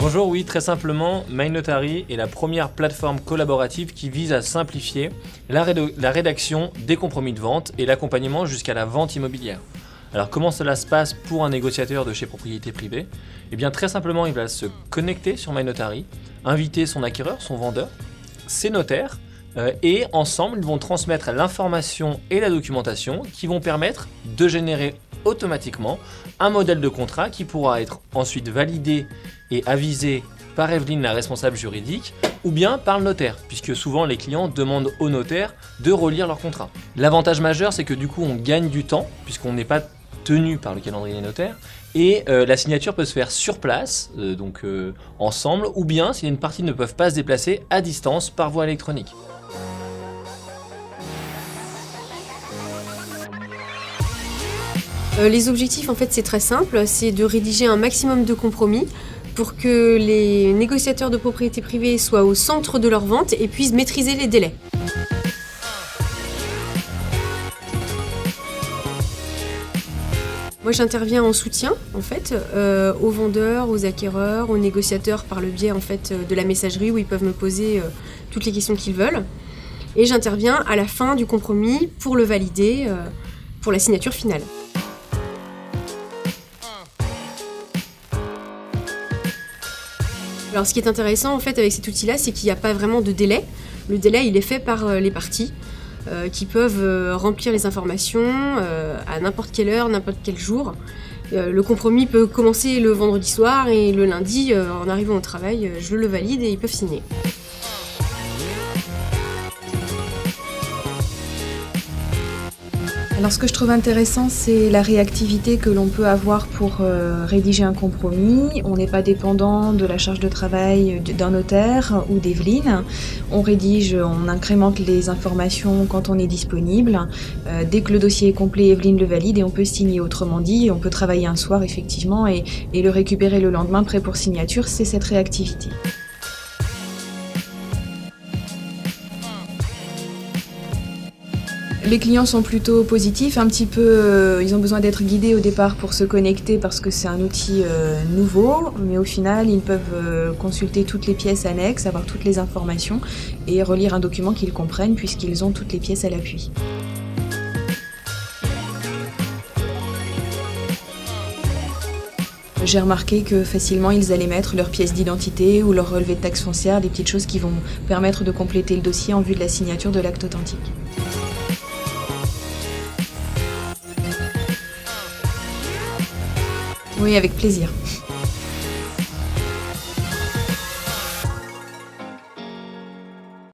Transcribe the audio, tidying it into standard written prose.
Bonjour, oui, très simplement, MyNotary est la première plateforme collaborative qui vise à simplifier la rédaction des compromis de vente et l'accompagnement jusqu'à la vente immobilière. Alors comment cela se passe pour un négociateur de chez Propriété Privée ? Eh bien très simplement, il va se connecter sur MyNotary, inviter son acquéreur, son vendeur, ses notaires, et ensemble, ils vont transmettre l'information et la documentation qui vont permettre de générer automatiquement un modèle de contrat qui pourra être ensuite validé et avisé par Evelyne, la responsable juridique, ou bien par le notaire, puisque souvent les clients demandent au notaire de relire leur contrat. L'avantage majeur, c'est que du coup, on gagne du temps, puisqu'on n'est pas tenu par le calendrier notaire, et la signature peut se faire sur place, ensemble, ou bien, si une partie ne peuvent pas se déplacer, à distance par voie électronique. Les objectifs, en fait, c'est très simple, c'est de rédiger un maximum de compromis pour que les négociateurs de propriété privée soient au centre de leur vente et puissent maîtriser les délais. Moi, j'interviens en soutien, en fait, aux vendeurs, aux acquéreurs, aux négociateurs par le biais, en fait, de la messagerie où ils peuvent me poser toutes les questions qu'ils veulent. Et j'interviens à la fin du compromis pour le valider, pour la signature finale. Alors ce qui est intéressant en fait avec cet outil-là, c'est qu'il n'y a pas vraiment de délai. Le délai, il est fait par les parties qui peuvent remplir les informations à n'importe quelle heure, n'importe quel jour. Le compromis peut commencer le vendredi soir et le lundi, en arrivant au travail, je le valide et ils peuvent signer. Alors ce que je trouve intéressant, c'est la réactivité que l'on peut avoir pour rédiger un compromis. On n'est pas dépendant de la charge de travail d'un notaire ou d'Evelyne. On rédige, on incrémente les informations quand on est disponible. Dès que le dossier est complet, Evelyne le valide et on peut signer. Autrement dit, on peut travailler un soir effectivement et le récupérer le lendemain prêt pour signature. C'est cette réactivité. Les clients sont plutôt positifs, un petit peu, ils ont besoin d'être guidés au départ pour se connecter parce que c'est un outil nouveau, mais au final ils peuvent consulter toutes les pièces annexes, avoir toutes les informations et relire un document qu'ils comprennent puisqu'ils ont toutes les pièces à l'appui. J'ai remarqué que facilement ils allaient mettre leur pièce d'identité ou leur relevé de taxe foncière, des petites choses qui vont permettre de compléter le dossier en vue de la signature de l'acte authentique. Oui, avec plaisir.